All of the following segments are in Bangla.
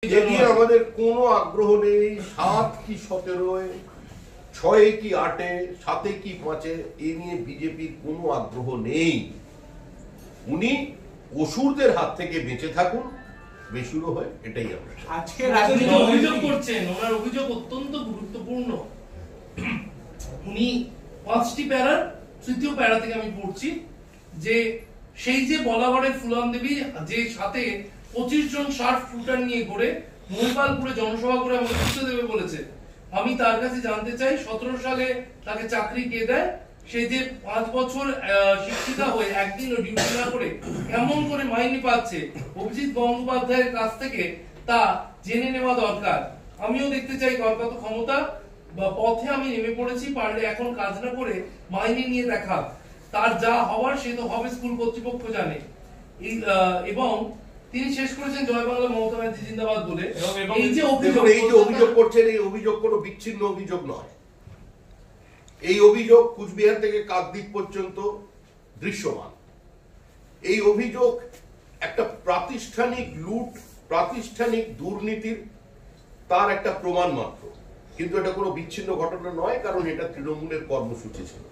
এগিয়ে আমাদের কোনো আগ্রহ নেই। 7 কি 17, 6 কি 8, 7 কি 5 এ নিয়ে বিজেপির কোনো আগ্রহ নেই। উনি অসুরদের হাত থেকে বেঁচে থাকুন, বেসুরো হয়, এটাই আমরা আজকে রাজনীতি অভিযোগ করছেন। ওনার অভিযোগ অত্যন্ত গুরুত্বপূর্ণ। উনি 5টি প্যারার 3য় প্যারা থেকে আমি পড়ছি যে সেই যে বলাগড়ের ফুলন দেবী যে সাথে 25 জন শার্প শুটার নিয়ে ঘুরে মহিপালপুরে জনসভা করে আমাকে বুঝতে দেবে বলেছে। আমি তার কাছে জানতে চাই 17 সালে তাকে চাকরি কে দেয়? সে যে 5 বছর শিক্ষিতা হয়ে একদিনও ডিউটি না করে কেমন করে মাইনে পাচ্ছে অভিজিৎ গঙ্গোপাধ্যায়ের কাছ থেকে তা জেনে নেওয়া দরকার। আমিও দেখতে চাই কত ক্ষমতা বা পথে আমি নেমে পড়েছি, পারলে এখন কাজ না করে মাইনে নিয়ে দেখা। তার যা হওয়ার সে তো হবে, স্কুল কর্তৃপক্ষ জানে। এবং তিনি শেষ করেছেন জয় বাংলা মমতা ব্যানার্জি জিন্দাবাদ বলে। এই যে অভিযোগ করছেন, এই অভিযোগ কোনো বিচ্ছিন্ন অভিযোগ নয়। এই অভিযোগ কুচবিহার থেকে কাকদ্বীপ পর্যন্ত দৃশ্যমান। এই অভিযোগ একটা প্রাতিষ্ঠানিক লুট, প্রাতিষ্ঠানিক দুর্নীতির তার একটা প্রমাণ মাত্র, কিন্তু এটা কোনো বিচ্ছিন্ন ঘটনা নয়। কারণ এটা তৃণমূলের কর্মসূচি ছিল।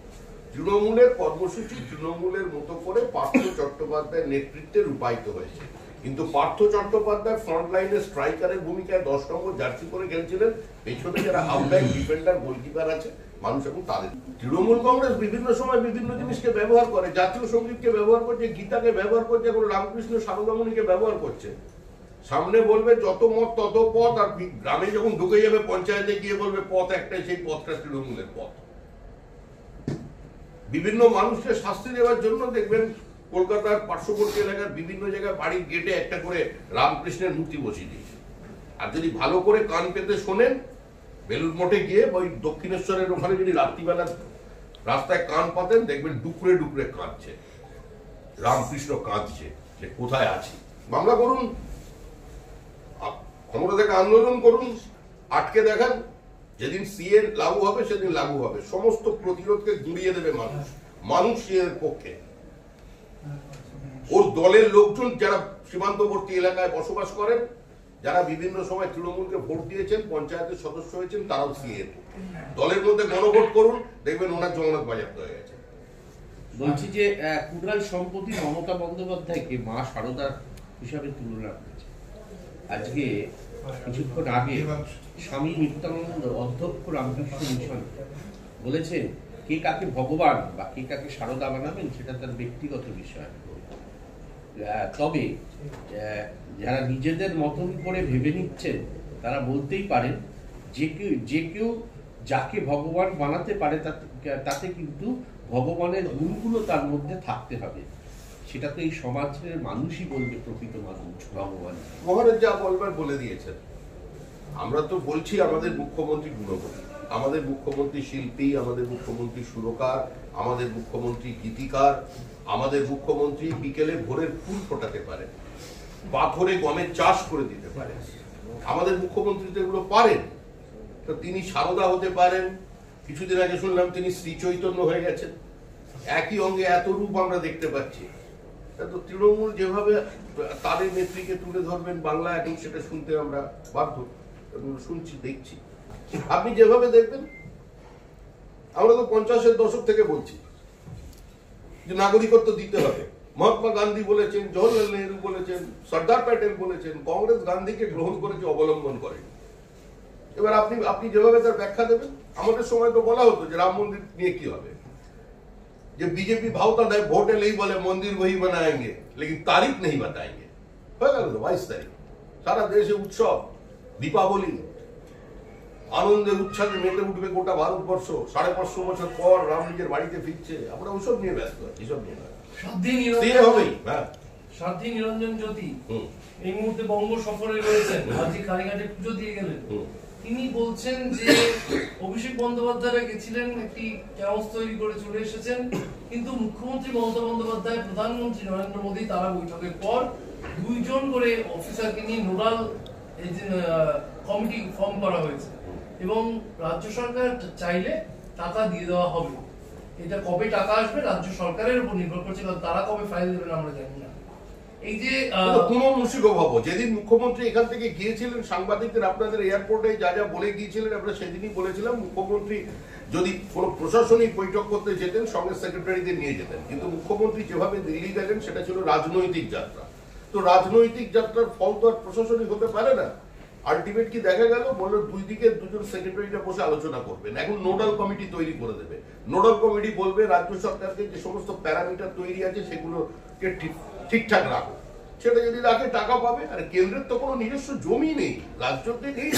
তৃণমূলের কর্মসূচি তৃণমূলের মতো করে পার্থ চট্টোপাধ্যায়ের নেতৃত্বে রূপায়িত হয়েছে। কিন্তু পার্থ চট্টোপাধ্যায় ফ্রন্ট লাইনে স্ট্রাইকারের ভূমিকায় 10 নম্বর জার্সি পরে খেলছিলেন। পেছনে যারা হাফব্যাক, ডিফেন্ডার, গোলকিপার আছে মানুষ এবং তাদের। তৃণমূল কংগ্রেস বিভিন্ন সময় বিভিন্ন জিনিসকে ব্যবহার করে, জাতীয় সঙ্গীতকে ব্যবহার করছে, গীতাকে ব্যবহার করছে, এখন রামকৃষ্ণ সারদামণিকে ব্যবহার করছে। সামনে বলবে যত মত তত পথ, আর গ্রামে যখন ঢুকে যাবে পঞ্চায়েতে গিয়ে বলবে পথ একটাই, সেই পথটা তৃণমূলের পথ। বিভিন্ন মানুষকে শাস্তি দেওয়ার জন্য দেখবেন কলকাতার পার্শ্ববর্তী এলাকার বিভিন্ন জায়গায় বাড়ির গেটে একটা করে রামকৃষ্ণের মূর্তি বসিয়ে দিয়েছে। আর যদি ভালো করে কান পেতে শোনেন, বেলুর মঠে গিয়ে ওই দক্ষিণেশ্বরের ওখানে যদি রাত্রিবেলা রাস্তায় কান পাতেন, দেখবেন ডুকরে ডুকরে কাঁদছে, রামকৃষ্ণ কাঁদছে যে কোথায় আছি। মামলা করুন, ক্ষমতা থেকে আন্দোলন করুন, আটকে দেখান। যেদিন সিএ লাগু হবে সেদিন লাগু হবে। সমস্ত প্রতিরোধকে গুঁড়িয়ে দেবে মানুষ। মানুষ সিএর পক্ষে। ওর দলের লোকজন যারা সীমান্তবর্তী এলাকায় বসবাস করেন, যারা বিভিন্ন সময় তৃণমূলকে ভোট দিয়েছেন, পঞ্চায়েতের সদস্য হয়েছেন, তারাও সিএর দলের মধ্যে গণভোট করুন, দেখবেন ওনার জমানত বাজেয়াপ্ত হয়ে গেছে। বলছি যে কুড়াল সম্পত্তি মমতা বন্দ্যোপাধ্যায়কে মা শারদার হিসাবে তুলনা করেছে। আজকে কিছুক্ষণ আগে স্বামী নিত্যানন্দ অধ্যক্ষ রামকৃষ্ণ মিশন বলেছেন কে কাকে ভগবান বা কে কাকে শারদা বানাবেন সেটা তার ব্যক্তিগত বিষয়। তবে যারা নিজেদের মতন করে ভেবে নিচ্ছেন তারা বলতেই পারেন যে কেউ যাকে ভগবান বানাতে পারে তাতে কিন্তু ভগবানের গুণগুলো তার মধ্যে থাকতে হবে। সেটা তো এই সমাজের মানুষই বলবে প্রকৃত মানুষ ভগবান। মহারাজ যা বলবার বলে দিয়েছেন। আমরা তো বলছি আমাদের মুখ্যমন্ত্রী গুণবতী, আমাদের মুখ্যমন্ত্রী শিল্পী, আমাদের মুখ্যমন্ত্রী সুরকার, আমাদের মুখ্যমন্ত্রী গীতিকার, আমাদের মুখ্যমন্ত্রী বিকেলে ভোরের ফুল ফোটাতে পারেন, পাথরে গমের চাষ করে দিতে পারেন। আমাদের মুখ্যমন্ত্রী তো এগুলো পারেন। তো তিনি সারদা হতে পারেন। কিছুদিন আগে শুনলাম তিনি শ্রী চৈতন্য হয়ে গেছেন। একই অঙ্গে এত রূপ আমরা দেখতে পাচ্ছি। তো তৃণমূল যেভাবে তাদের নেত্রীকে তুলে ধরবেন বাংলা, এখন সেটা শুনতে আমরা বাধ্য, শুনছি, দেখছি। আপনি যেভাবে দেখবেন, আমরা তো 50-এর দশক থেকে বলছি যে নাগরিকত্ব দিতে হবে। মহাত্মা গান্ধী বলেছেন, জওহরলাল নেহরু বলেছেন, সর্দার প্যাটেল বলেছেন, কংগ্রেস গান্ধীকে গ্রহণ করেছে, অবলম্বন করে। এবার আপনি যেভাবে তার ব্যাখ্যা দেবেন। আমাদের সময় তো বলা হতো যে রাম মন্দির নিয়ে কি হবে, যে बीजेपी भावता है वोट ले बोले मंदिर वही बनाएंगे लेकिन तारीख नहीं बताएंगे। हो गया तो 22 तारीख सारा देशे उत्सव, दीपावली, आनंदे उच्छासे मेते उठবে গোটা ভারতবর্ষ। 550 বছর পর রাম নিজের বাড়িতে ফিরছে। আমরা ওসব নিয়ে ব্যস্ত আছি, এসব নিয়ে না। সাধ্বী নিরঞ্জন জ্যোতি এই মুহূর্তে বঙ্গ সফরে রয়েছেন, আজকে কালীঘাটে পুজো দিয়ে গেলেন। তিনি বলছেন যে অভিষেক বন্দ্যোপাধ্যায়রা গেছিলেন, একটি ক্যাম্প তৈরি করে চলে এসেছেন, কিন্তু মুখ্যমন্ত্রী মমতা বন্দ্যোপাধ্যায়, প্রধানমন্ত্রী নরেন্দ্র মোদী তারা বৈঠকের পর 2 জন করে অফিসারকে নিয়ে নোডাল কমিটি ফর্ম করা হয়েছে এবং রাজ্য সরকার চাইলে টাকা দিয়ে দেওয়া হবে। এটা কবে টাকা আসবে রাজ্য সরকারের উপর নির্ভর করছে, কারণ তারা কবে ফাইল দেবেন আমরা জানি না। এই যে কোনো মুশিকও ভাবো, যেদিন মুখ্যমন্ত্রী এখান থেকে গিয়েছিলেন সাংবাদিকদের আপনাদের এয়ারপোর্টে যা যা বলে গিয়েছিলেন, আমরা সেদিনই বলেছিলাম মুখ্যমন্ত্রী যদি কোনো প্রশাসনিক বৈঠক করতে যেতেন সঙ্গে সেক্রেটারিদের নিয়ে যেতেন, কিন্তু মুখ্যমন্ত্রী যেভাবে দিল্লি গেলেন সেটা ছিল রাজনৈতিক যাত্রা। তো রাজনৈতিক যাত্রার ফল তো আর প্রশাসনিক হতে পারে না। আলটিমেট কি দেখা গেল, বললো দুই দিকে দুজন সেক্রেটারিটা বসে আলোচনা করবেন, এখন নোডাল কমিটি তৈরি করে দেবে। নোডাল কমিটি বলবে রাজ্য সরকারকে যে সমস্ত প্যারামিটার তৈরি আছে সেগুলোকে ঠিকঠাক রাখো, সেটা যদি রাখে টাকা পাবে। আর কেন্দ্রের তো কোনো নিজস্ব জমি নেই, রাজ্যতে নেই।